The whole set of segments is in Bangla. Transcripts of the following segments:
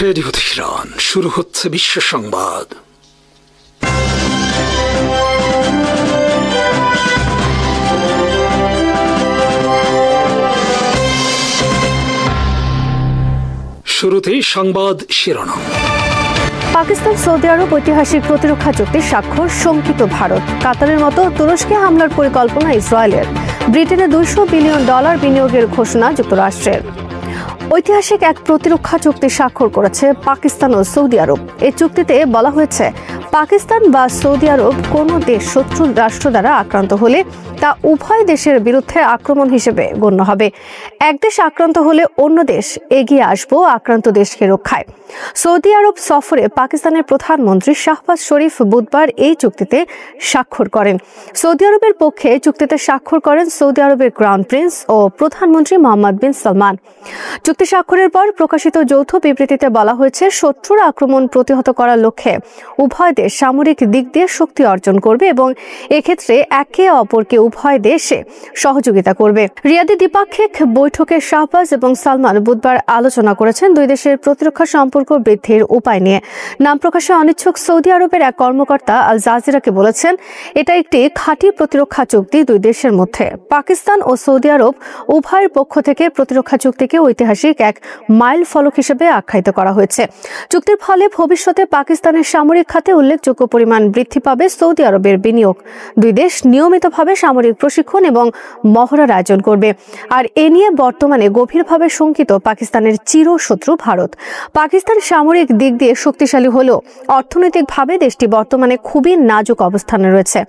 রেডিও তেহরান, শুরু হচ্ছে বিশ্ব সংবাদ। শুরুতেই সংবাদ শিরোনাম। পাকিস্তান সৌদি আরব ঐতিহাসিক প্রতিরক্ষা চুক্তি স্বাক্ষর, শঙ্কিত ভারত। কাতারের মতো তুরস্কে হামলার পরিকল্পনা ইসরায়েলের। ব্রিটেনে $200 বিলিয়ন বিনিয়োগের ঘোষণা যুক্তরাষ্ট্রের। ঐতিহাসিক এক প্রতিরক্ষা চুক্তি স্বাক্ষর করেছে পাকিস্তান ও সৌদি আরব। এই চুক্তিতে বলা হয়েছে, পাকিস্তান বা সৌদি আরব কোনো দেশ শত্রু রাষ্ট্র দ্বারা আক্রান্ত হলে তা উভয় দেশের বিরুদ্ধে আক্রমণ হিসেবে গণ্য হবে। এক দেশ আক্রান্ত হলে অন্য দেশ এগিয়ে আসবে আক্রান্ত দেশকে রক্ষায়। সৌদি আরব সফরে পাকিস্তানের প্রধানমন্ত্রী শাহবাজ শরীফ বুধবার এই চুক্তিতে স্বাক্ষর করেন। সৌদি আরবের পক্ষে চুক্তিতে স্বাক্ষর করেন সৌদি আরবের ক্রাউন প্রিন্স ও প্রধানমন্ত্রী মোহাম্মদ বিন সালমান। চুক্তি স্বাক্ষরের পর প্রকাশিত যৌথ বিবৃতিতে বলা হয়েছে, শত্রুর আক্রমণ প্রতিহত করার লক্ষ্যে উভয় দেশ সামরিক দিক দিয়ে শক্তি অর্জন করবে এবং এক্ষেত্রে একে অপরকে উভয় দেশে সহযোগিতা করবে। রিয়াদে দ্বিপাক্ষিক বৈঠকে শাহবাজ এবং সালমান বুধবার আলোচনা করেছেন দুই দেশের প্রতিরক্ষা সম্পর্ক বৃদ্ধির উপায় নিয়ে। নাম প্রকাশে অনিচ্ছুক সৌদি আরবের এক কর্মকর্তা আল জাজিরাকে বলেছেন, এটা একটি খাঁটি প্রতিরক্ষা চুক্তি দুই দেশের মধ্যে। পাকিস্তান ও সৌদি আরব উভয়ের পক্ষ থেকে প্রতিরক্ষা চুক্তিকে ঐতিহাসিক এক মাইল ফলক হিসেবে আখ্যায়িত করা হয়েছে। চুক্তির ফলে ভবিষ্যতে পাকিস্তানের সামরিক খাতে উল্লেখযোগ্য পরিমাণ বৃদ্ধি পাবে সৌদি আরবের বিনিয়োগ। দুই দেশ নিয়মিতভাবে সামরিক প্রশিক্ষণ এবং মহড়ার আয়োজন করবে। আর এ নিয়ে বর্তমানে গভীরভাবে শঙ্কিত পাকিস্তানের চিরশত্রু ভারত। পাকিস্তান সামরিক দিক দিয়ে শক্তিশালী হলেও অর্থনৈতিকভাবে দেশটি বর্তমানে খুবই নাজুক অবস্থানে রয়েছে।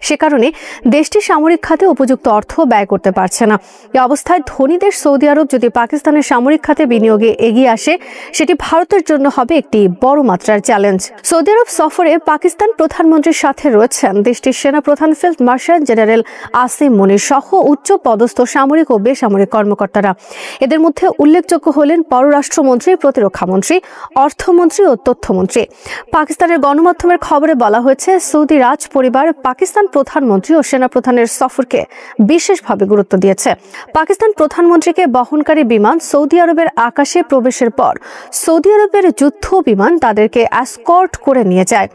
সে কারণে দেশটি সামরিক খাতে উপযুক্ত অর্থ ব্যয় করতে পারছে না। এই অবস্থায় ধনী দেশ সৌদি আরব যদি পাকিস্তানের সামরিক খাতে বিনিয়োগে এগিয়ে আসে, সেটি ভারতের জন্য হবে একটি বড় মাত্রার চ্যালেঞ্জ। সৌদি আরব সফরে পাকিস্তান প্রধানমন্ত্রীর সাথে রয়েছেন দেশটির সেনা প্রধান ফিল্ড মার্শাল জেনারেল আসিম মনির সহ উচ্চ পদস্থ সামরিক ও বেসামরিক কর্মকর্তারা। এদের মধ্যে উল্লেখযোগ্য হলেন পররাষ্ট্রমন্ত্রী, প্রতিরক্ষামন্ত্রী, অর্থমন্ত্রী ও তথ্যমন্ত্রী। পাকিস্তানের গণমাধ্যমের খবরে বলা হয়েছে, সৌদি রাজ পরিবার পাকিস্তান প্রধানমন্ত্রী ও সেনাপ্রধানের সফরকে বিশেষভাবে গুরুত্ব দিয়েছে। পাকিস্তান প্রধানমন্ত্রীকে বহনকারী বিমান সৌদি আরবের আকাশে প্রবেশের পর সৌদি আরবের যুদ্ধ বিমান তাদেরকে এসকর্ট করে নিয়ে যায়।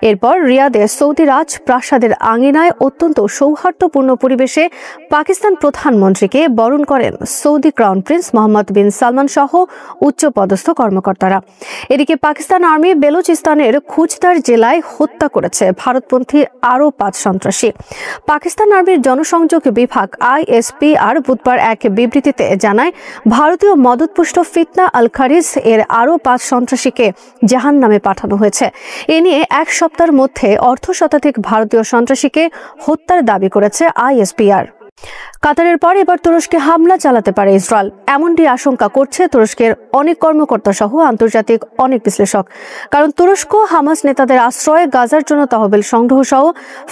এরপর রিয়াদে সৌদি রাজ প্রাসাদের আঙিনায় অত্যন্ত সৌহার্দ্যপূর্ণ পরিবেশে পাকিস্তান প্রধানমন্ত্রীকে বরণ করেন সৌদি ক্রাউন প্রিন্স মোহাম্মদ বিন সালমান সহ উচ্চ পদস্থ কর্মকর্তারা। এদিকে পাকিস্তান আর্মি বেলুচিস্তানের খুচদার জেলায় হত্যা করেছে ভারতপন্থী আরও 5 সন্ত্রাসী। পাকিস্তান আর্মির জনসংযোগ বিভাগ ISPR বুধবার এক বিবৃতিতে জানায়, ভারতীয় মদতপুষ্ট ফিতনা আল খারিজ এর আরও 5 সন্ত্রাসীকে জাহান্নামে পাঠানো হয়েছে। এ নিয়ে এক সপ্তাহের মধ্যে অর্ধশতাধিক ভারতীয় সন্ত্রাসীকে হত্যার দাবি করেছে ISPR। কাতারের পর এবার তুরস্কে হামলা চালাতে পারে ইসরায়েল, এমনটি আশঙ্কা করছে তুরস্কের অনেক কর্মকর্তা সহ আন্তর্জাতিক অনেক বিশ্লেষক। কারণ তুরস্ক হামাস নেতাদের আশ্রয়ে গাজার জন্য তহবিল সংগ্রহ সহ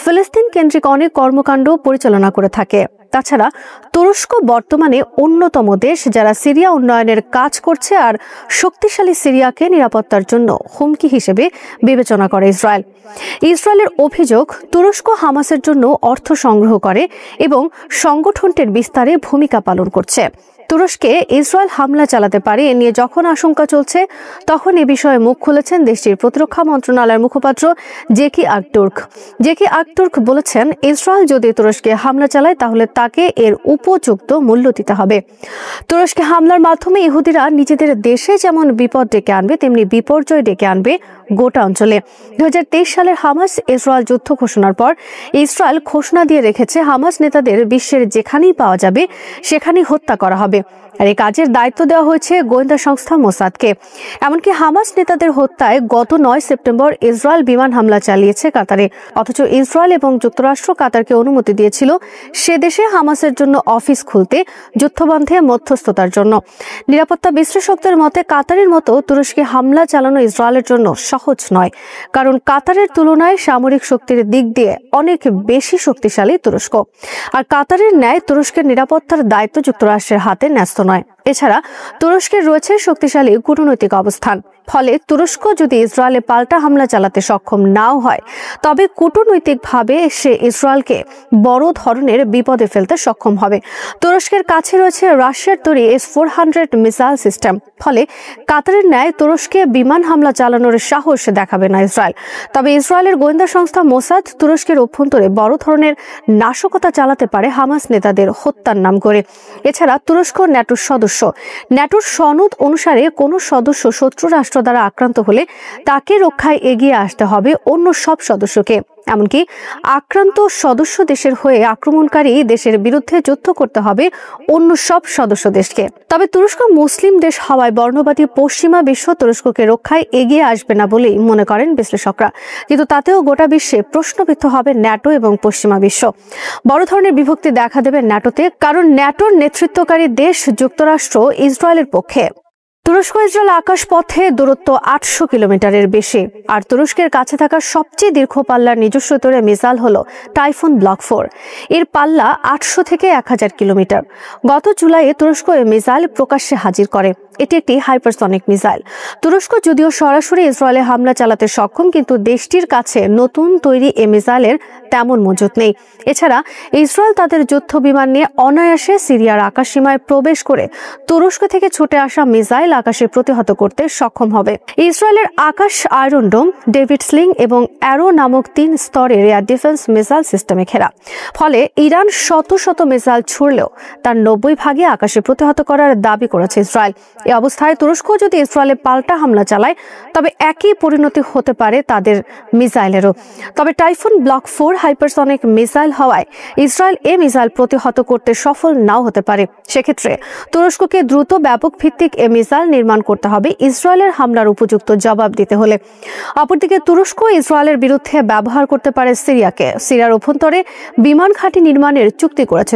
ফিলিস্তিন কেন্দ্রিক অনেক কর্মকাণ্ড পরিচালনা করে থাকে। তাছাড়া তুরস্ক বর্তমানে অন্যতম দেশ যারা সিরিয়া উন্নয়নের কাজ করছে আর শক্তিশালী সিরিয়াকে নিরাপত্তার জন্য হুমকি হিসেবে বিবেচনা করে ইসরায়েল। ইসরায়েলের অভিযোগ, তুরস্ক হামাসের জন্য অর্থ সংগ্রহ করে এবং সংগঠনটির বিস্তারে ভূমিকা পালন করছে। তুরস্কে ইসরায়েল হামলা চালাতে পারে এ নিয়ে যখন আশঙ্কা চলছে, তখন এ বিষয়ে মুখ খুলেছেন দেশটির প্রতিরক্ষা মন্ত্রণালয়ের মুখপাত্র জেকি আকতুর্ক বলেছেন, ইসরায়েল যদি তুরস্কে হামলা চালায় তাহলে তাকে এর উপযুক্ত মূল্য দিতে হবে। তুরস্কে হামলার মাধ্যমে ইহুদিরা নিজেদের দেশে যেমন বিপদ ডেকে আনবে, তেমনি বিপর্যয় ডেকে আনবে গোটা অঞ্চলে। 2023 সালের হামাস ইসরায়েল যুদ্ধ ঘোষণার পর ইসরায়েল ঘোষণা দিয়ে রেখেছে, হামাস নেতাদের বিশ্বের যেখানেই পাওয়া যাবে সেখানেই হত্যা করা হবে। আর এই কাজের দায়িত্ব দেওয়া হয়েছে গোয়েন্দা সংস্থা মোসাদকে। এমনকি হামাস নেতাদের হত্যায় গত 9 সেপ্টেম্বর ইসরায়েল বিমান হামলা চালিয়েছে কাতারে। অথচ ইসরায়েল এবং যুক্তরাষ্ট্র কাতারকে অনুমতি দিয়েছিল সে দেশে হামাসের জন্য অফিস খুলতে, যুদ্ধবন্ধে মধ্যস্থতার জন্য। নিরাপত্তা বিশ্লেষকদের মতে কাতারের মতো তুরস্কে হামলা চালানো ইসরায়েলের জন্য সহজ নয়, কারণ কাতারের তুলনায় সামরিক শক্তির দিক দিয়ে অনেক বেশি শক্তিশালী তুরস্ক। আর কাতারের ন্যায় তুরস্কের নিরাপত্তার দায়িত্ব যুক্তরাষ্ট্রের হাতে ন্যস্ত নয়। এছাড়া তুরস্কের রয়েছে শক্তিশালী কূটনৈতিক অবস্থান। ফলে তুরস্ক যদি ইসরায়েলে পাল্টা হামলা চালাতে সক্ষম নাও হয়, তবে কূটনৈতিকভাবে সে ইসরায়েলকে বড় ধরনের বিপদে ফেলতে সক্ষম হবে। তুরস্কের কাছে রয়েছে রাশিয়ার তৈরি S-400 মিসাইল সিস্টেম। ফলে কাতারের ন্যায় তুরস্কে বিমান হামলা চালানোর সাহস দেখাবে না ইসরায়েল। তবে ইসরায়েলের গোয়েন্দা সংস্থা মোসাদ তুরস্কের অভ্যন্তরে বড় ধরনের নাশকতা চালাতে পারে হামাস নেতাদের হত্যার নাম করে। এছাড়া তুরস্ক ন্যাটোর সদস্য। ন্যাটোর সনদ অনুসারে কোনো সদস্য শত্রু রাষ্ট্র দ্বারা আক্রান্ত হলে তাকে রক্ষায় এগিয়ে আসতে হবে অন্য সব সদস্যকে। এমনকি আক্রান্ত সদস্য দেশের হয়ে আক্রমণকারী দেশের বিরুদ্ধে যুদ্ধ করতে হবে অন্য সব সদস্য দেশকে। তবে তুরস্ক মুসলিম দেশ হওয়ায় বর্ণবাদী পশ্চিমা বিশ্ব তুরস্ককে রক্ষায় এগিয়ে আসবে না বলেই মনে করেন বিশ্লেষকরা। কিন্তু তাতেও গোটা বিশ্বে প্রশ্নবিদ্ধ হবে ন্যাটো এবং পশ্চিমা বিশ্ব। বড় ধরনের বিভক্তি দেখা দেবে ন্যাটোতে, কারণ ন্যাটোর নেতৃত্বকারী দেশ যুক্তরাষ্ট্র ইসরায়েলের পক্ষে। তুরস্ক ইসরায়েল আকাশপথে দূরত্ব 800 কিলোমিটারের বেশি। আর তুরস্কের কাছে থাকা সবচেয়ে দীর্ঘ পাল্লার নিজস্ব তৈরি মিসাইল হলো টাইফুন ব্লক 4। এর পাল্লা 800 থেকে 1000 কিলোমিটার। গত জুলাইয়ে তুরস্ক এই মিসাইল প্রকাশ্যে হাজির করে। এটি একটি হাইপারসনিক মিসাইল। তুরস্ক যদিও সরাসরি ইসরায়েলে হামলা চালাতে সক্ষম, কিন্তু দেশটির কাছে নতুন তৈরি এই মিসাইলের তেমন মজুত নেই। এছাড়া ইসরায়েল তাদের যুদ্ধ বিমান নিয়ে অনায়াসে সিরিয়ার আকাশসীমায় প্রবেশ করে তুরস্ক থেকে ছুটে আসা মিসাইল আকাশে প্রতিহত করতে সক্ষম হবে। ইসরায়েলের আকাশ আয়রন ডোম, ডেভিড স্লিং এবং অ্যারো নামক 3 স্তরের এয়ার ডিফেন্স মিসাইল সিস্টেমে ঘেরা। ফলে ইরান শত শত মিসাইল ছুড়লেও তার 90 ভাগে আকাশে প্রতিহত করার দাবি করেছে ইসরায়েল। এই অবস্থায় তুরস্ক যদি ইসরায়েলে পাল্টা হামলা চালায়, তবে একই পরিণতি হতে পারে তাদের মিসাইলেরও। তবে টাইফুন ব্লক 4 হাইপারসনিক মিসাইল হওয়ায় ইসরায়েল এই মিসাইল প্রতিহত করতে সফল নাও হতে পারে। সেক্ষেত্রে তুরস্ককে দ্রুত ব্যাপক ভিত্তিক এই মিসাইল নির্মাণ করতে হবে ইসরায়েলের হামলার উপযুক্ত জবাব দিতে হলে। অপরদিকে তুরস্ক ইসরায়েলের বিরুদ্ধে ব্যবহার করতে পারে সিরিয়াকে। সিরিয়ার অভ্যন্তরে বিমান ঘাঁটি নির্মাণের চুক্তি করেছে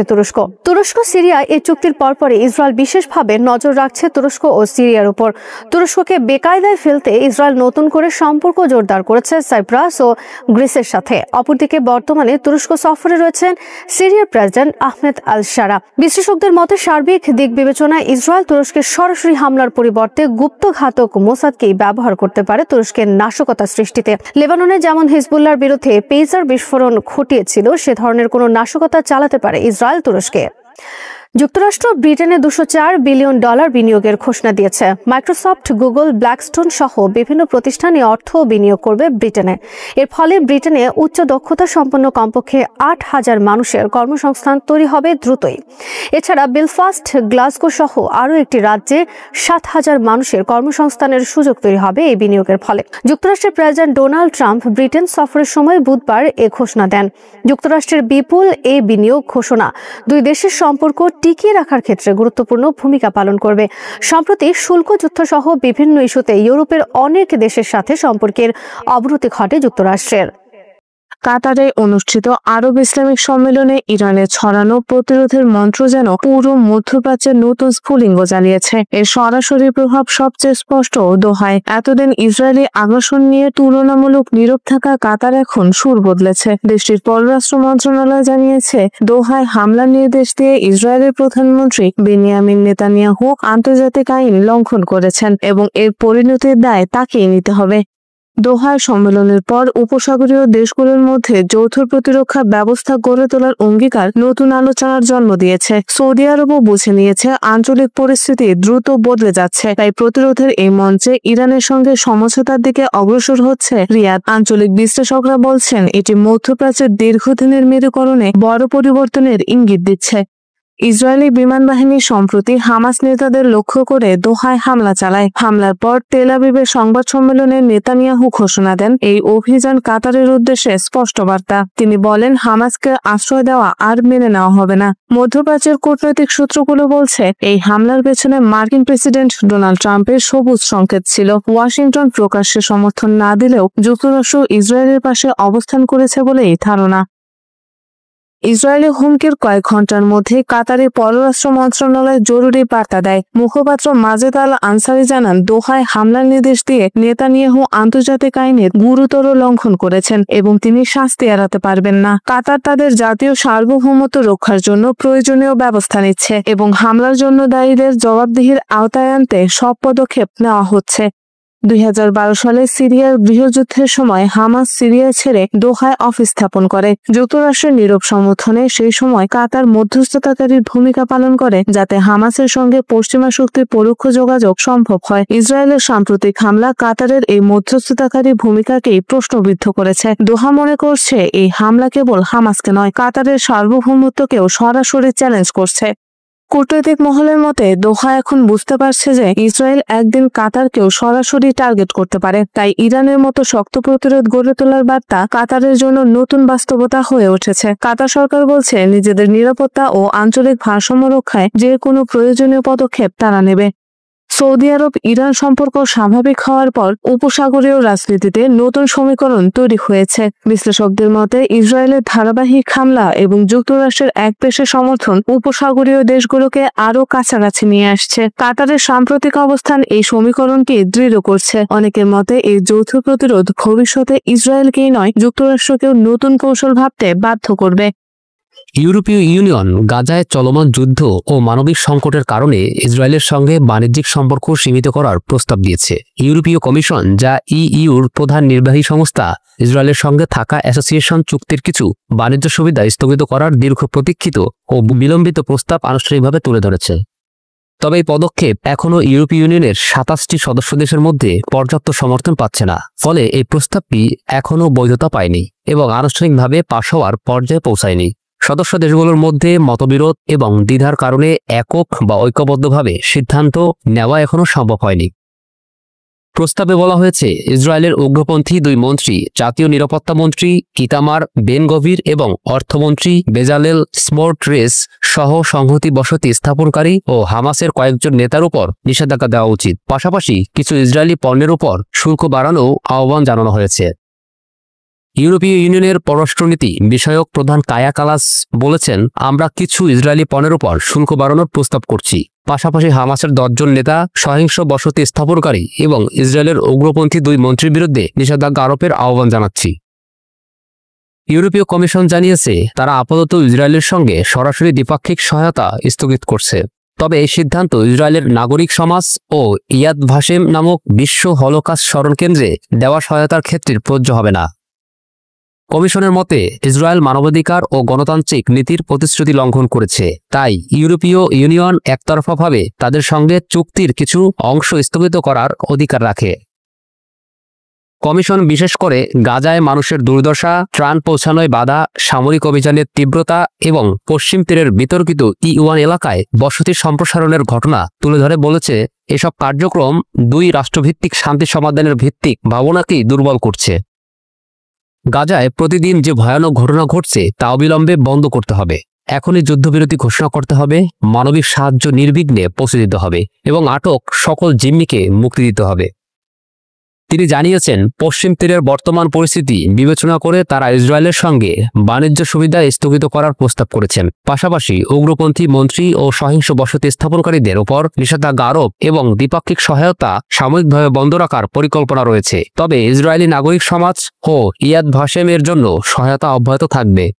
তুরস্ক সিরিয়া এই চুক্তির পরপরই ইসরায়েল বিশেষভাবে নজর রাখছে তুরস্ক ও সিরিয়ার উপর। তুরস্ককে বেকায়দায় ফেলতে ইসরায়েল নতুন করে সম্পর্ক জোরদার করেছে সাইপ্রাস ও গ্রিসের সাথে। অপরদিকে বর্তমানে তুরস্ক সফরে রয়েছেন সিরিয়ার প্রেসিডেন্ট আহমেদ আল শারা। বিশ্লেষকদের মতে সার্বিক দিক বিবেচনায় ইসরায়েল তুরস্কের সরাসরি হামলার পরিবর্তে গুপ্ত ঘাতক মোসাদকেই ব্যবহার করতে পারে তুরস্কের নাশকতা সৃষ্টিতে। লেবাননে যেমন হিজবুল্লাহর বিরুদ্ধে পেজার বিস্ফোরণ ঘটিয়েছিল, সে ধরনের কোনো নাশকতা চালাতে পারে ইসরায়েল তুরস্কে। যুক্তরাষ্ট্র ব্রিটেনে $204 বিলিয়ন বিনিয়োগের ঘোষণা দিয়েছে। মাইক্রোসফট, গুগল, ব্ল্যাকস্টোন সহ বিভিন্ন প্রতিষ্ঠানে অর্থ বিনিয়োগ করবে ব্রিটেনে। এর ফলে ব্রিটেনে উচ্চ দক্ষতা সম্পন্ন কমপক্ষে 8,000 মানুষের কর্মসংস্থান তৈরি হবে দ্রুতই। এছাড়া বেলফাস্ট, গ্লাসগো সহ আরও একটি রাজ্যে 7,000 মানুষের কর্মসংস্থানের সুযোগ তৈরি হবে এই বিনিয়োগের ফলে। যুক্তরাষ্ট্রের প্রেসিডেন্ট ডোনাল্ড ট্রাম্প ব্রিটেন সফরের সময় বুধবার এ ঘোষণা দেন। যুক্তরাষ্ট্রের বিপুল এই বিনিয়োগ ঘোষণা দুই দেশের সম্পর্ক টিকিয়ে রাখার ক্ষেত্রে গুরুত্বপূর্ণ ভূমিকা পালন করবে। সম্প্রতি শুল্ক যুদ্ধ সহ বিভিন্ন ইস্যুতে ইউরোপের অনেক দেশের সাথে সম্পর্কের অবনতি ঘটে যুক্তরাষ্ট্রের। কাতারে অনুষ্ঠিত আরব ইসলামিক সম্মেলনে ইরানে ছড়ানো প্রতিরোধের মন্ত্র যেন পুরো মধ্যপ্রাচ্যের নতুন স্ফুলিঙ্গ জ্বালিয়েছে। এর সরাসরি প্রভাব সবচেয়ে স্পষ্ট দোহায়। এতদিন ইসরায়েলি আগ্রাসন নিয়ে তুলনামূলক নীরব থাকা কাতার এখন সুর বদলেছে। দেশটির পররাষ্ট্র মন্ত্রণালয় জানিয়েছে, দোহায় হামলার নির্দেশ দিয়ে ইসরায়েলের প্রধানমন্ত্রী বেনিয়ামিন নেতানিয়াহু আন্তর্জাতিক আইন লঙ্ঘন করেছেন এবং এর পরিণতির দায় তাকেই নিতে হবে। দোহার সম্মেলনের পর উপসাগরীয় দেশগুলোর মধ্যে যৌথ প্রতিরক্ষা ব্যবস্থা গড়ে তোলার অঙ্গীকার নতুন আলোচনার জন্ম দিয়েছে। সৌদি আরবও বুঝে নিয়েছে আঞ্চলিক পরিস্থিতি দ্রুত বদলে যাচ্ছে, তাই প্রতিরোধের এই মঞ্চে ইরানের সঙ্গে সমঝোতার দিকে অগ্রসর হচ্ছে রিয়াদ। আঞ্চলিক বিশ্লেষকরা বলছেন, এটি মধ্যপ্রাচ্যের দীর্ঘদিনের মেরুকরণে বড় পরিবর্তনের ইঙ্গিত দিচ্ছে। ইসরায়েলি বিমান বাহিনী সম্প্রতি হামাস নেতাদের লক্ষ্য করে দোহায় হামলা চালায়। হামলার পর তেল আবিবের সংবাদ সম্মেলনে নেতানিয়াহু ঘোষণা দেন, এই অভিযান কাতারের উদ্দেশ্যে স্পষ্ট বার্তা। তিনি বলেন, হামাসকে আশ্রয় দেওয়া আর মেনে নেওয়া হবে না। মধ্যপ্রাচ্যের কূটনৈতিক সূত্রগুলো বলছে, এই হামলার পেছনে মার্কিন প্রেসিডেন্ট ডোনাল্ড ট্রাম্পের সবুজ সংকেত ছিল। ওয়াশিংটন প্রকাশ্যে সমর্থন না দিলেও যুক্তরাষ্ট্র ইসরায়েলের পাশে অবস্থান করেছে বলেই ধারণা। ইসরায়েলি হুমকির কয়েক ঘন্টার মধ্যে কাতারের পররাষ্ট্র মন্ত্রণালয় জরুরি বার্তা দেয়। মুখপাত্র মাজেদ আল আনসারি জানান, দোহায় হামলার নির্দেশ দিয়ে নেতানিয়াহু আন্তর্জাতিক আইনের গুরুতর লঙ্ঘন করেছেন এবং তিনি শাস্তি এড়াতে পারবেন না। কাতার তাদের জাতীয় সার্বভৌমত্ব রক্ষার জন্য প্রয়োজনীয় ব্যবস্থা নিচ্ছে এবং হামলার জন্য দায়ীদের জবাবদিহির আওতায় আনতে সব পদক্ষেপ নেওয়া হচ্ছে। 2012 সালে সিরিয়ার গৃহযুদ্ধের সময় হামাস সিরিয়া ছেড়ে দোহায় অফিস স্থাপন করে। যুক্তরাষ্ট্রের নীরব সমর্থনে সেই সময় কাতার মধ্যস্থতাকারীর ভূমিকা পালন করে, যাতে হামাসের সঙ্গে পশ্চিমা শক্তির পরোক্ষ যোগাযোগ সম্ভব হয়। ইসরায়েলের সাম্প্রতিক হামলা কাতারের এই মধ্যস্থতাকারী ভূমিকাকেই প্রশ্নবিদ্ধ করেছে। দোহা মনে করছে এই হামলা কেবল হামাসকে নয়, কাতারের সার্বভৌমত্বকেও সরাসরি চ্যালেঞ্জ করছে। কূটনৈতিক মহলের মতে দোহা এখন বুঝতে পারছে যে ইসরায়েল একদিন কাতারকেও সরাসরি টার্গেট করতে পারে। তাই ইরানের মতো শক্ত প্রতিরোধ গড়ে তোলার বার্তা কাতারের জন্য নতুন বাস্তবতা হয়ে উঠেছে। কাতার সরকার বলছে, নিজেদের নিরাপত্তা ও আঞ্চলিক ভারসাম্য রক্ষায় যে কোনো প্রয়োজনীয় পদক্ষেপ তারা নেবে। সৌদি আরব ইরান সম্পর্ক স্বাভাবিক হওয়ার পর উপসাগরীয় রাজনীতিতে নতুন সমীকরণ তৈরি হয়েছে। বিশ্লেষকদের মতে ইসরায়েলের ধারাবাহিক হামলা এবং যুক্তরাষ্ট্রের একপেশে সমর্থন উপসাগরীয় দেশগুলোকে আরও কাছাকাছি নিয়ে আসছে। কাতারের সাম্প্রতিক অবস্থান এই সমীকরণকে দৃঢ় করছে। অনেকের মতে এই যৌথ প্রতিরোধ ভবিষ্যতে ইসরায়েলকেই নয়, যুক্তরাষ্ট্রকেও নতুন কৌশল ভাবতে বাধ্য করবে। ইউরোপীয় ইউনিয়ন গাজায় চলমান যুদ্ধ ও মানবিক সংকটের কারণে ইসরায়েলের সঙ্গে বাণিজ্যিক সম্পর্ক সীমিত করার প্রস্তাব দিয়েছে। ইউরোপীয় কমিশন, যা ইইউর প্রধান নির্বাহী সংস্থা, ইসরায়েলের সঙ্গে থাকা অ্যাসোসিয়েশন চুক্তির কিছু বাণিজ্য সুবিধা স্থগিত করার দীর্ঘ প্রতীক্ষিত ও বিলম্বিত প্রস্তাব আনুষ্ঠানিকভাবে তুলে ধরেছে। তবে এই পদক্ষেপ এখনও ইউরোপীয় ইউনিয়নের 27টি সদস্য দেশের মধ্যে পর্যাপ্ত সমর্থন পাচ্ছে না। ফলে এই প্রস্তাবটি এখনও বৈধতা পায়নি এবং আনুষ্ঠানিকভাবে পাশ হওয়ার পর্যায়ে পৌঁছায়নি। সদস্য দেশগুলোর মধ্যে মতবিরোধ এবং দ্বিধার কারণে একক বা ঐক্যবদ্ধভাবে সিদ্ধান্ত নেওয়া এখনও সম্ভব হয়নি। প্রস্তাবে বলা হয়েছে, ইসরায়েলের উগ্রপন্থী দুই মন্ত্রী, জাতীয় নিরাপত্তা মন্ত্রী ইতামার বেন-গভির এবং অর্থমন্ত্রী বেজালেল স্মোট্রিচ সহ সংহতি বসতি স্থাপনকারী ও হামাসের কয়েকজন নেতার উপর নিষেধাজ্ঞা দেওয়া উচিত। পাশাপাশি কিছু ইসরায়েলি পণ্যের উপর শুল্ক বাড়ানোও আহ্বান জানানো হয়েছে। ইউরোপীয় ইউনিয়নের পররাষ্ট্রনীতি বিষয়ক প্রধান কায়া কালাস বলেছেন, আমরা কিছু ইসরায়েলি পণ্যের উপর শুল্ক বাড়ানোর প্রস্তাব করছি। পাশাপাশি হামাসের 10 জন নেতা, সহিংস বসতি স্থাপনকারী এবং ইসরায়েলের উগ্রপন্থী দুই মন্ত্রীর বিরুদ্ধে নিষেধাজ্ঞা আরোপের আহ্বান জানাচ্ছি। ইউরোপীয় কমিশন জানিয়েছে, তারা আপাতত ইসরায়েলের সঙ্গে সরাসরি দ্বিপাক্ষিক সহায়তা স্থগিত করছে। তবে এই সিদ্ধান্ত ইসরায়েলের নাগরিক সমাজ ও ইয়াদ ভাশেম নামক বিশ্ব হলোকাস্ট স্মরণ কেন্দ্রে দেওয়া সহায়তার ক্ষেত্রে প্রযোজ্য হবে না। কমিশনের মতে, ইসরায়েল মানবাধিকার ও গণতান্ত্রিক নীতির প্রতিশ্রুতি লঙ্ঘন করেছে। তাই ইউরোপীয় ইউনিয়ন একতরফাভাবে তাদের সঙ্গে চুক্তির কিছু অংশ স্থগিত করার অধিকার রাখে। কমিশন বিশেষ করে গাজায় মানুষের দুর্দশা, ত্রাণ পৌঁছানোয় বাধা, সামরিক অভিযানের তীব্রতা এবং পশ্চিম তীরের বিতর্কিত E1 এলাকায় বসতি সম্প্রসারণের ঘটনা তুলে ধরে বলেছে, এসব কার্যক্রম দুই রাষ্ট্রভিত্তিক শান্তি সমাধানের ভিত্তিক ভাবনাকেই দুর্বল করছে। গাজায় প্রতিদিন যে ভয়ানক ঘটনা ঘটছে তা অবিলম্বে বন্ধ করতে হবে। এখনই যুদ্ধবিরতি ঘোষণা করতে হবে, মানবিক সাহায্য নির্বিঘ্নে পৌঁছে দিতে হবে এবং আটক সকল জিম্মিকে মুক্তি দিতে হবে। তিনি জানিয়েছেন, পশ্চিম তীরের বর্তমান পরিস্থিতি বিবেচনা করে তারা ইসরায়েলের সঙ্গে বাণিজ্য সুবিধা স্থগিত করার প্রস্তাব করেছেন। পাশাপাশি উগ্রপন্থী মন্ত্রী ও সহিংস বসতি স্থাপনকারীদের উপর নিষেধাজ্ঞা আরোপ এবং দ্বিপাক্ষিক সহায়তা সাময়িকভাবে বন্ধ রাখার পরিকল্পনা রয়েছে। তবে ইসরায়েলি নাগরিক সমাজ ও ইয়াদ ভাশেমের জন্য সহায়তা অব্যাহত থাকবে।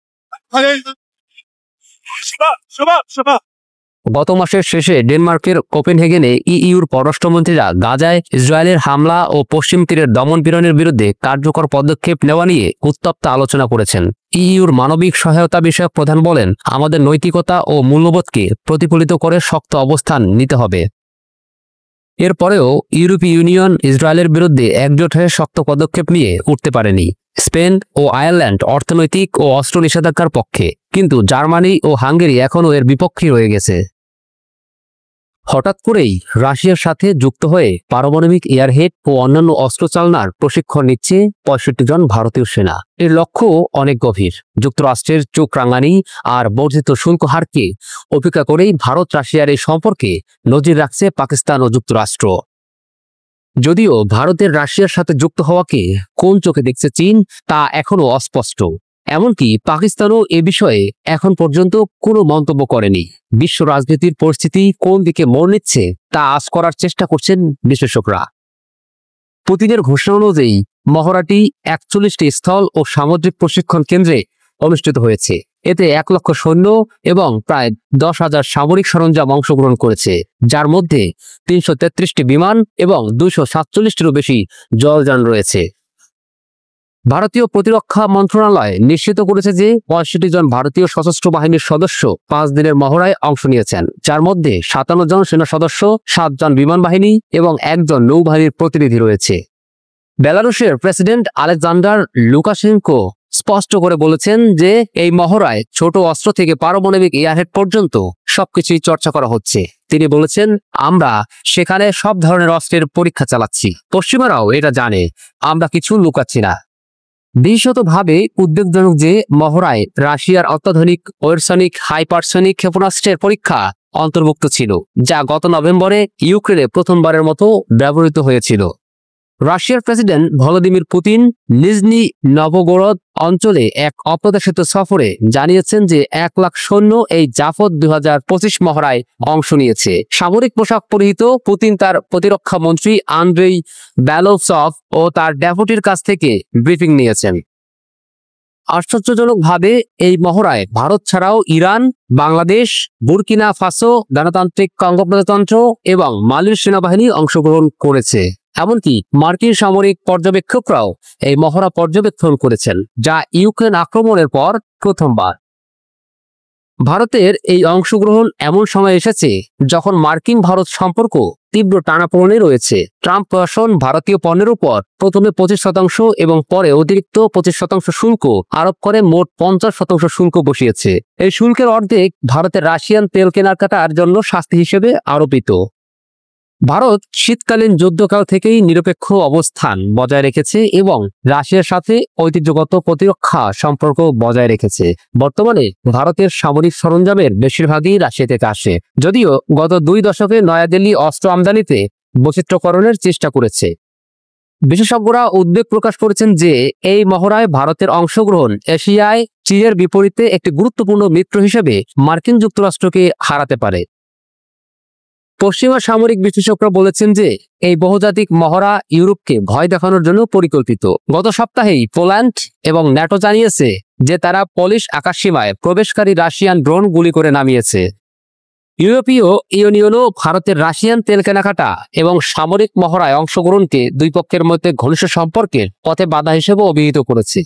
গত মাসের শেষে ডেনমার্কের কোপেনহেগেনে ইইউর পররাষ্ট্রমন্ত্রীরা গাজায় ইসরায়েলের হামলা ও পশ্চিম তীরের দমন-পীড়নের বিরুদ্ধে কার্যকর পদক্ষেপ নেওয়া নিয়ে উত্তপ্ত আলোচনা করেছেন। ইইউর মানবিক সহায়তা বিষয়ক প্রধান বলেন, আমাদের নৈতিকতা ও মূল্যবোধকে প্রতিফলিত করে শক্ত অবস্থান নিতে হবে। এরপরেও ইউরোপীয় ইউনিয়ন ইসরায়েলের বিরুদ্ধে একজোট হয়ে শক্ত পদক্ষেপ নিয়ে উঠতে পারেনি। স্পেন ও আয়ারল্যান্ড অর্থনৈতিক ও অস্ত্র নিষেধাজ্ঞার পক্ষে, কিন্তু জার্মানি ও হাঙ্গেরি এখনও এর বিপক্ষে রয়ে গেছে। হঠাৎ করেই রাশিয়ার সাথে যুক্ত হয়ে পারমাণবিক এয়ারহেড ও অন্যান্য অস্ত্র চালনার প্রশিক্ষণ নিচ্ছে 65 জন ভারতীয় সেনা। এর লক্ষ্য অনেক গভীর। যুক্তরাষ্ট্রের চোখ রাঙানি আর বর্ধিত শুল্ক হারকে উপেক্ষা করেই ভারত রাশিয়ার এই সম্পর্কে নজির রাখছে পাকিস্তান ও যুক্তরাষ্ট্র। যদিও ভারতের রাশিয়ার সাথে যুক্ত হওয়াকে কোন চোখে দেখছে চীন তা এখনও অস্পষ্ট। এমনকি পাকিস্তানও এ বিষয়ে এখন পর্যন্ত কোনো মন্তব্য করেনি। বিশ্ব রাজনীতির পরিস্থিতি কোন দিকে মোড় নিচ্ছে তা আঁচ করার চেষ্টা করছেন বিশ্লেষকরা। পুতিনের ঘোষণা অনুযায়ী মহড়াটি 41টি স্থল ও সামুদ্রিক প্রশিক্ষণ কেন্দ্রে অনুষ্ঠিত হয়েছে। এতে 1 লক্ষ সৈন্য এবং প্রায় 10,000 সামরিক সরঞ্জাম অংশগ্রহণ করেছে, যার মধ্যে 333টি বিমান এবং 247টিরও বেশি জলযান রয়েছে। ভারতীয় প্রতিরক্ষা মন্ত্রণালয় নিশ্চিত করেছে যে 65 জন ভারতীয় সশস্ত্র বাহিনীর সদস্য 5 দিনের মহড়ায় অংশ নিয়েছেন, যার মধ্যে 57 জন সেনা সদস্য, 7 জন বিমান বাহিনী এবং 1 জন নৌবাহিনীর প্রতিনিধি রয়েছে। বেলারুশের প্রেসিডেন্ট আলেকজান্ডার লুকাশেনকো স্পষ্ট করে বলেছেন যে এই মহড়ায় ছোট অস্ত্র থেকে পারমাণবিক এয়ারহেড পর্যন্ত সবকিছুই চর্চা করা হচ্ছে। তিনি বলেছেন, আমরা সেখানে সব ধরনের অস্ত্রের পরীক্ষা চালাচ্ছি। পশ্চিমারাও এটা জানে, আমরা কিছু লুকাচ্ছি না। বিশেষতভাবে উদ্বেগজনক যে মহড়ায় রাশিয়ার অত্যাধুনিক ওয়েরসনিক হাইপারসনিক ক্ষেপণাস্ত্রের পরীক্ষা অন্তর্ভুক্ত ছিল, যা গত নভেম্বরে ইউক্রেনে প্রথমবারের মতো ব্যবহৃত হয়েছিল। রাশিয়ার প্রেসিডেন্ট ভলোদিমির পুতিন নিজনি নভগোরদ অঞ্চলে এক অপ্রত্যাশিত সফরে জানিয়েছেন যে 1 লাখ সৈন্য এই জাফত 2025 মহড়ায় অংশ নিয়েছে। সামরিক পোশাক পরিহিত পুতিন তার প্রতিরক্ষা মন্ত্রী আন্দ্রেই ব্যালোভসভ ও তার ডেপুটির কাছ থেকে ব্রিফিং নিয়েছেন। আশ্চর্যজনকভাবে এই মহড়ায় ভারত ছাড়াও ইরান, বাংলাদেশ, বুরকিনা ফাসো, গণতান্ত্রিক কঙ্গো প্রজাতন্ত্র এবং মালির সেনাবাহিনী অংশগ্রহণ করেছে। এমনকি মার্কিন সামরিক পর্যবেক্ষকরাও এই মহড়া পর্যবেক্ষণ করেছেন, যা ইউক্রেন আক্রমণের পর প্রথমবার। ভারতের এই অংশগ্রহণ এমন সময় এসেছে যখন মার্কিন ভারত সম্পর্ক তীব্র টানাপোড়েনে রয়েছে। ট্রাম্প প্রশাসন ভারতীয় পণ্যের উপর প্রথমে 25% এবং পরে অতিরিক্ত 25% শুল্ক আরোপ করে মোট 50% শুল্ক বসিয়েছে। এই শুল্কের অর্ধেক ভারতের রাশিয়ান তেল কেনাকাটার জন্য শাস্তি হিসেবে আরোপিত। ভারত শীতকালীন যুদ্ধকাল থেকেই নিরপেক্ষ অবস্থান বজায় রেখেছে এবং রাশিয়ার সাথে ঐতিহ্যগত প্রতিরক্ষা সম্পর্ক বজায় রেখেছে। বর্তমানে ভারতের সামরিক সরঞ্জামের বেশিরভাগই রাশিয়া থেকে আসে, যদিও গত 2 দশকে নয়াদিল্লি অস্ত্র আমদানিতে বৈচিত্র্যকরণের চেষ্টা করেছে। বিশেষজ্ঞরা উদ্বেগ প্রকাশ করেছেন যে এই মহড়ায় ভারতের অংশগ্রহণ এশিয়ায় চীনের বিপরীতে একটি গুরুত্বপূর্ণ মিত্র হিসেবে মার্কিন যুক্তরাষ্ট্রকে হারাতে পারে। পশ্চিমা সামরিক বিশেষজ্ঞরা বলেছেন যে এই বহুজাতিক মহড়া ইউরোপকে ভয় দেখানোর জন্য পরিকল্পিত। গত সপ্তাহেই পোল্যান্ড এবং ন্যাটো জানিয়েছে যে তারা পোলিশ আকাশসীমায় প্রবেশকারী রাশিয়ান ড্রোন গুলি করে নামিয়েছে। ইউরোপীয় ইউনিয়নও ভারতের রাশিয়ান তেল কেনাকাটা এবং সামরিক মহড়ায় অংশগ্রহণকে দুই পক্ষের মধ্যে ঘনিষ্ঠ সম্পর্কের পথে বাধা হিসেবে অভিহিত করেছে।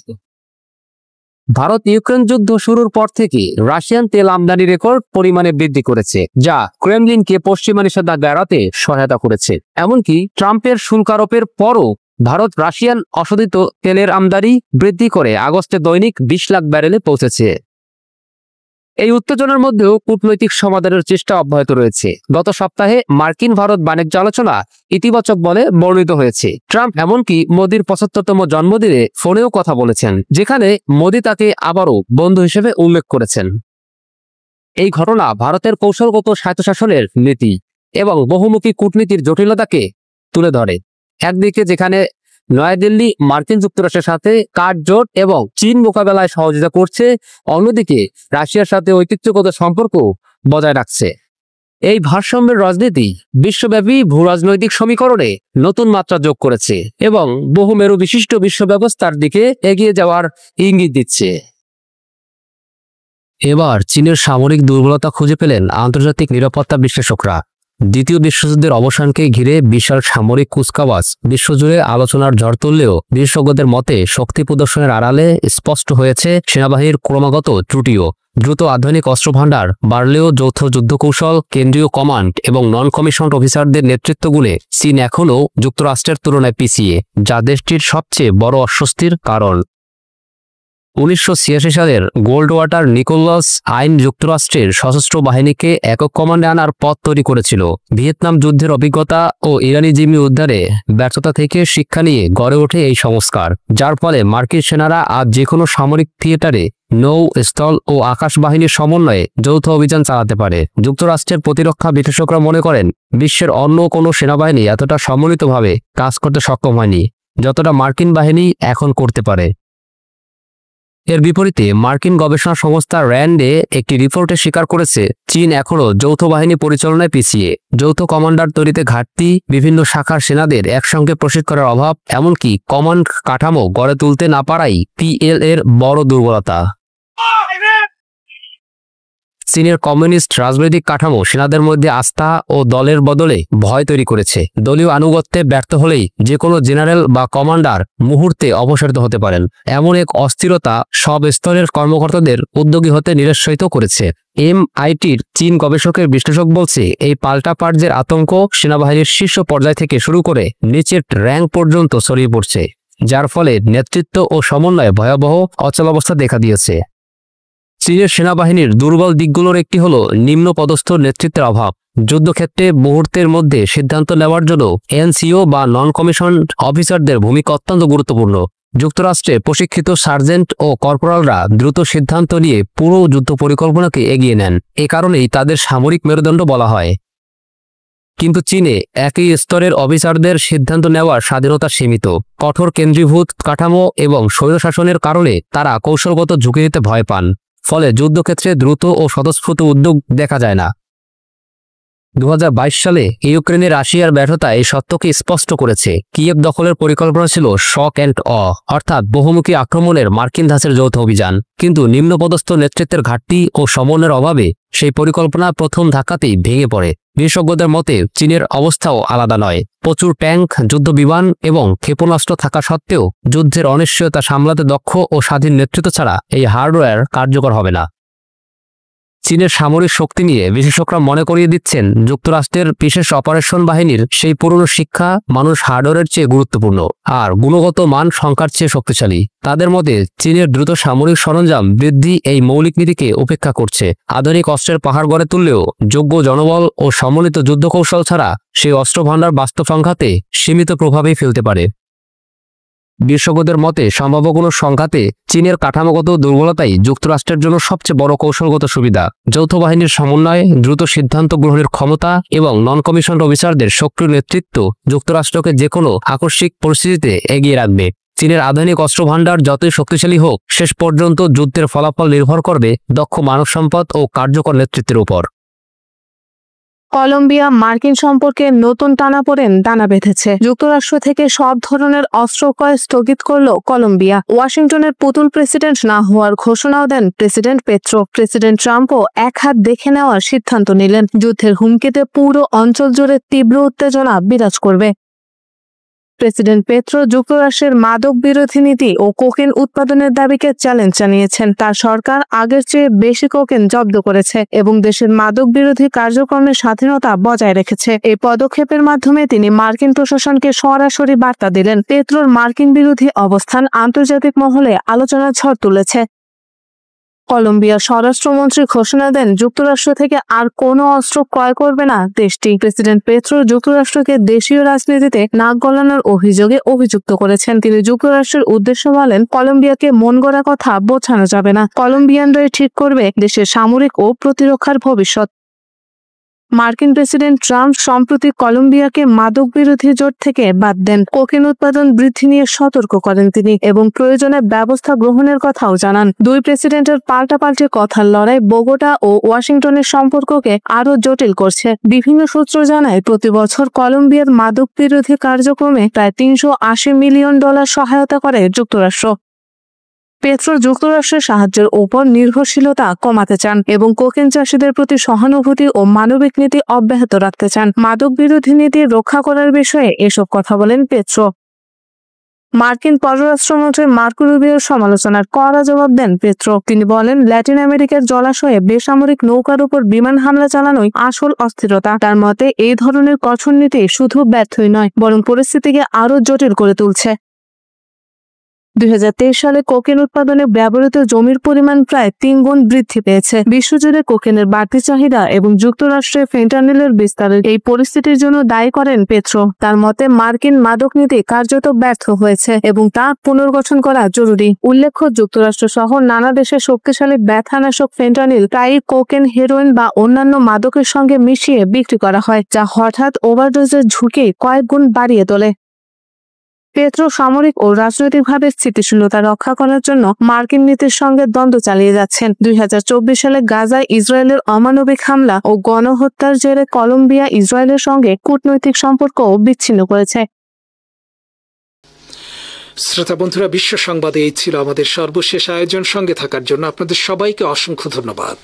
ভারত ইউক্রেন যুদ্ধ শুরুর পর থেকে রাশিয়ান তেল আমদানি রেকর্ড পরিমাণে বৃদ্ধি করেছে, যা ক্রেমলিনকে পশ্চিমা নিষেধাজ্ঞা এড়াতে সহায়তা করেছে। এমনকি ট্রাম্পের শুল্ক আরোপের পরও ভারত রাশিয়ান অশোধিত তেলের আমদানি বৃদ্ধি করে আগস্টে দৈনিক 20 লাখ ব্যারেলে পৌঁছেছে। এই উত্তেজনার মধ্যেও কূটনৈতিক সমাধানের চেষ্টা অব্যাহত রয়েছে। গত সপ্তাহে মার্কিন ভারত বাণিজ্য আলোচনা ইতিবাচক বলে বর্ণিত হয়েছে। ট্রাম্প এমনকি মোদির 75তম জন্মদিনে ফোনেও কথা বলেছেন, যেখানে মোদি তাকে আবারও বন্ধু হিসেবে উল্লেখ করেছেন। এই ঘটনা ভারতের কৌশলগত স্বায়ত্তশাসনের নীতি এবং বহুমুখী কূটনীতির জটিলতাকে তুলে ধরে। একদিকে যেখানে নয়াদিল্লি মার্কিন যুক্তরাষ্ট্রের সাথে কাঠজোট এবং চীন মোকাবেলায় সহযোগিতা করছে, অন্যদিকে রাশিয়ার সাথে ঐতিহ্যগত সম্পর্ক বজায় রাখছে। এই ভারসাম্যের রাজনীতি বিশ্বব্যাপী ভূরাজনৈতিক সমীকরণে নতুন মাত্রা যোগ করেছে এবং বহুমেরু বিশিষ্ট বিশ্ব ব্যবস্থার দিকে এগিয়ে যাওয়ার ইঙ্গিত দিচ্ছে। এবার চীনের সামরিক দুর্বলতা খুঁজে পেলেন আন্তর্জাতিক নিরাপত্তা বিশ্লেষকরা। দ্বিতীয় বিশ্বযুদ্ধের অবসানকে ঘিরে বিশাল সামরিক কুচকাওয়াজ বিশ্বজুড়ে আলোচনার ঝড় তুললেও বিশেষজ্ঞদের মতে শক্তি প্রদর্শনের আড়ালে স্পষ্ট হয়েছে সেনাবাহিনীর ক্রমাগত ত্রুটিও। দ্রুত আধুনিক অস্ত্রভাণ্ডার বাড়লেও যৌথ যুদ্ধকৌশল, কেন্দ্রীয় কমান্ড এবং নন কমিশনড অফিসারদের নেতৃত্বগুণে চীন এখনও যুক্তরাষ্ট্রের তুলনায় পিছিয়ে, যা দেশটির সবচেয়ে বড় অস্বস্তির কারণ। 1986 সালের গোল্ড ওয়াটার নিকোলাস আইন যুক্তরাষ্ট্রের সশস্ত্র বাহিনীকে একক কমান্ডে আনার পথ তৈরি করেছিল। ভিয়েতনাম যুদ্ধের অভিজ্ঞতা ও ইরানি জিম্মি উদ্ধারে ব্যর্থতা থেকে শিক্ষা নিয়ে গড়ে ওঠে এই সংস্কার, যার ফলে মার্কিন সেনারা আজ যে কোনো সামরিক থিয়েটারে নৌ, স্থল ও আকাশ বাহিনীর সমন্বয়ে যৌথ অভিযান চালাতে পারে। যুক্তরাষ্ট্রের প্রতিরক্ষা বিশেষজ্ঞরা মনে করেন, বিশ্বের অন্য কোনো সেনাবাহিনী এতটা সম্মিলিতভাবে কাজ করতে সক্ষম হয়নি যতটা মার্কিন বাহিনী এখন করতে পারে। এর বিপরীতে মার্কিন গবেষণা সংস্থা র্যান্ডে একটি রিপোর্টে স্বীকার করেছে চীন এখনও যৌথ বাহিনী পরিচালনায় পিছিয়ে। যৌথ কমান্ডার তৈরিতে ঘাটতি, বিভিন্ন শাখার সেনাদের একসঙ্গে প্রশিক্ষণের অভাব, এমনকি কমান্ড কাঠামো গড়ে তুলতে না পারাই পিএল এর বড় দুর্বলতা। চীনের কমিউনিস্ট রাজনৈতিক কাঠামো সেনাদের মধ্যে আস্থা ও দলের বদলে ভয় তৈরি করেছে। দলীয় আনুগত্যে ব্যর্থ হলেই যে কোনো জেনারেল বা কমান্ডার মুহূর্তে অপসারিত হতে পারেন। এমন এক অস্থিরতা সব স্তরের কর্মকর্তাদের উদ্যোগী হতে নিরুৎসাহিত করেছে। MITর চীন গবেষকের বিশ্লেষক বলছে, এই পাল্টাপার্জের আতঙ্ক সেনাবাহিনীর শীর্ষ পর্যায় থেকে শুরু করে নিচের র্যাঙ্ক পর্যন্ত ছড়িয়ে পড়ছে, যার ফলে নেতৃত্ব ও সমন্বয়ে ভয়াবহ অচলাবস্থা দেখা দিয়েছে। চীনের সেনাবাহিনীর দুর্বল দিকগুলোর একটি হলো নিম্ন পদস্থ নেতৃত্বের অভাব। যুদ্ধক্ষেত্রে মুহূর্তের মধ্যে সিদ্ধান্ত নেওয়ার জন্য NCO বা নন কমিশন অফিসারদের ভূমিকা অত্যন্ত গুরুত্বপূর্ণ। যুক্তরাষ্ট্রে প্রশিক্ষিত সার্জেন্ট ও কর্পোরালরা দ্রুত সিদ্ধান্ত নিয়ে পুরো যুদ্ধ পরিকল্পনাকে এগিয়ে নেন। এ কারণেই তাদের সামরিক মেরুদণ্ড বলা হয়। কিন্তু চীনে একই স্তরের অফিসারদের সিদ্ধান্ত নেওয়ার স্বাধীনতা সীমিত। কঠোর কেন্দ্রীভূত কাঠামো এবং স্বৈরশাসনের কারণে তারা কৌশলগত ঝুঁকি নিতে ভয় পান। ফলে যুদ্ধক্ষেত্রে দ্রুত ও স্বতঃস্ফূর্ত উদ্যোগ দেখা যায় না। 2022 সালে ইউক্রেনে রাশিয়ার ব্যর্থতা এই সত্যকে স্পষ্ট করেছে। কিয়েভ দখলের পরিকল্পনা ছিল শক অ্যান্ড অর্থাৎ বহুমুখী আক্রমণের মার্কিন ধাঁচের যৌথ অভিযান। কিন্তু নিম্নপদস্থ নেতৃত্বের ঘাটতি ও সমন্বয়ের অভাবে সেই পরিকল্পনা প্রথম ধাক্কাতেই ভেঙে পড়ে। বিশেষজ্ঞদের মতে চীনের অবস্থাও আলাদা নয়। প্রচুর ট্যাঙ্ক, যুদ্ধবিমান এবং ক্ষেপণাস্ত্র থাকা সত্ত্বেও যুদ্ধের অনিশ্চয়তা সামলাতে দক্ষ ও স্বাধীন নেতৃত্ব ছাড়া এই হার্ডওয়্যার কার্যকর হবে না। চীনের সামরিক শক্তি নিয়ে বিশেষজ্ঞরা মনে করিয়ে দিচ্ছেন, যুক্তরাষ্ট্রের বিশেষ অপারেশন বাহিনীর সেই পুরনো শিক্ষা মানুষ হার্ডওয়্যারের চেয়ে গুরুত্বপূর্ণ আর গুণগত মান সংখ্যার চেয়ে শক্তিশালী। তাদের মতে চীনের দ্রুত সামরিক সরঞ্জাম বৃদ্ধি এই মৌলিক নীতিকে উপেক্ষা করছে। আধুনিক অস্ত্রের পাহাড় গড়ে তুললেও যোগ্য জনবল ও সমন্বিত যুদ্ধকৌশল ছাড়া সেই অস্ত্রভাণ্ডার বাস্তব সংঘাতে সীমিত প্রভাবই ফেলতে পারে। বিশেষজ্ঞদের মতে সম্ভাব্য কোনো সংঘাতে চীনের কাঠামোগত দুর্বলতাই যুক্তরাষ্ট্রের জন্য সবচেয়ে বড় কৌশলগত সুবিধা। যৌথ বাহিনীর সমন্বয়, দ্রুত সিদ্ধান্ত গ্রহণের ক্ষমতা এবং নন কমিশন অফিসারদের সক্রিয় নেতৃত্ব যুক্তরাষ্ট্রকে যে কোনো আকস্মিক পরিস্থিতিতে এগিয়ে রাখবে। চীনের আধুনিক অস্ত্রভাণ্ডার যতই শক্তিশালী হোক, শেষ পর্যন্ত যুদ্ধের ফলাফল নির্ভর করবে দক্ষ মানব সম্পদ ও কার্যকর নেতৃত্বের উপর। কলম্বিয়া মার্কিন সম্পর্কে নতুন টানাপোড়েন দানা বেঁধেছে। যুক্তরাষ্ট্র থেকে সব ধরনের অস্ত্র ক্রয় স্থগিত করল কলম্বিয়া। ওয়াশিংটনের পুতুল প্রেসিডেন্ট না হওয়ার ঘোষণাও দেন প্রেসিডেন্ট পেট্রো। প্রেসিডেন্ট ট্রাম্পও এক হাত দেখে নেওয়ার সিদ্ধান্ত নিলেন। যুদ্ধের হুমকিতে পুরো অঞ্চল জুড়ে তীব্র উত্তেজনা বিরাজ করবে। প্রেসিডেন্ট পেট্রো যুক্তরাষ্ট্রের মাদক বিরোধী নীতি ও কোকেন উৎপাদনের দাবিকে চ্যালেঞ্জ জানিয়েছেন। তার সরকার আগের চেয়ে বেশি কোকেন জব্দ করেছে এবং দেশের মাদক বিরোধী কার্যক্রমের স্বাধীনতা বজায় রেখেছে। এই পদক্ষেপের মাধ্যমে তিনি মার্কিন প্রশাসনকে সরাসরি বার্তা দিলেন। পেট্রোর মার্কিন বিরোধী অবস্থান আন্তর্জাতিক মহলে আলোচনার ঝড় তুলেছে। কলম্বিয়ার স্বরাষ্ট্রমন্ত্রী ঘোষণা দেন, যুক্তরাষ্ট্র থেকে আর কোনো অস্ত্র ক্রয় করবে না দেশটি। প্রেসিডেন্ট পেট্রো যুক্তরাষ্ট্রকে দেশীয় রাজনীতিতে নাক গলানোর অভিযোগে অভিযুক্ত করেছেন। তিনি যুক্তরাষ্ট্রের উদ্দেশ্য বলেন, কলম্বিয়াকে মন গড়া কথা বোঝানো যাবে না। কলম্বিয়ানরাই ঠিক করবে দেশের সামরিক ও প্রতিরক্ষার ভবিষ্যৎ। মার্কিন প্রেসিডেন্ট ট্রাম্প সম্প্রতি কলম্বিয়াকে মাদক বিরোধী জোট থেকে বাদ দেন। কোকেন উৎপাদন বৃদ্ধি নিয়ে সতর্ক করেন তিনি এবং প্রয়োজনে ব্যবস্থা গ্রহণের কথাও জানান। দুই প্রেসিডেন্টের পাল্টাপাল্টি কথার লড়াই বোগোটা ও ওয়াশিংটনের সম্পর্ককে আরও জটিল করছে। বিভিন্ন সূত্র জানায়, প্রতি বছর কলম্বিয়ার মাদক বিরোধী কার্যক্রমে প্রায় $380 মিলিয়ন সহায়তা করে যুক্তরাষ্ট্র। পেট্রো যুক্তরাষ্ট্রের সাহায্যের ওপর নির্ভরশীলতা কমাতে চান এবং কোকেন চাষীদের প্রতি সহানুভূতি ও মানবিক নীতি অব্যাহত রাখতে চান। মাদক বিরোধী নীতি রক্ষা করার বিষয়ে এসব কথা বলেন পেট্রো। মার্কিন পররাষ্ট্রমন্ত্রী মার্কো রুবিওর সমালোচনার কড়া জবাব দেন পেট্রো। তিনি বলেন, ল্যাটিন আমেরিকার জলাশয়ে বেসামরিক নৌকার উপর বিমান হামলা চালানোই আসল অস্থিরতা। তার মতে এই ধরনের কঠোর নীতি শুধু ব্যর্থই নয়, বরং পরিস্থিতিকে আরও জটিল করে তুলছে। 2023 সালে কোকেন উৎপাদনে ব্যবহৃত জমির পরিমাণ প্রায় 3 গুণ বৃদ্ধি পেয়েছে। বিশ্বজুড়ে কোকেনের বাড়তি চাহিদা এবং যুক্তরাষ্ট্রে ফেন্টানিলের বিস্তারের এই পরিস্থিতির জন্য দায়ী করেন পেট্রো। তার মতে মার্কিন মাদক নীতি কার্যত ব্যর্থ হয়েছে এবং তা পুনর্গঠন করা জরুরি। উল্লেখ্য, যুক্তরাষ্ট্র সহ নানা দেশে শক্তিশালী ব্যথানাশক ফেন্টানিল প্রায়ই কোকেন, হেরোইন বা অন্যান্য মাদকের সঙ্গে মিশিয়ে বিক্রি করা হয়, যা হঠাৎ ওভারডোজের ঝুঁকি কয়েক গুণ বাড়িয়ে তোলে। পেত্রো সামরিক ও রাজনৈতিকভাবে স্থিতিশীলতা রক্ষা করার জন্য মার্কিন নীতির সঙ্গে দ্বন্দ্ব চালিয়ে যাচ্ছেন। 2024 সালে গাজায় ইসরায়েলের অমানবিক হামলা ও গণহত্যার জেরে কলম্বিয়া ইসরায়েলের সঙ্গে কূটনৈতিক সম্পর্কও বিচ্ছিন্ন করেছে। শ্রোতা বন্ধুরা, বিশ্ব সংবাদে এই ছিল আমাদের সর্বশেষ আয়োজন। সঙ্গে থাকার জন্য আপনাদের সবাইকে অসংখ্য ধন্যবাদ।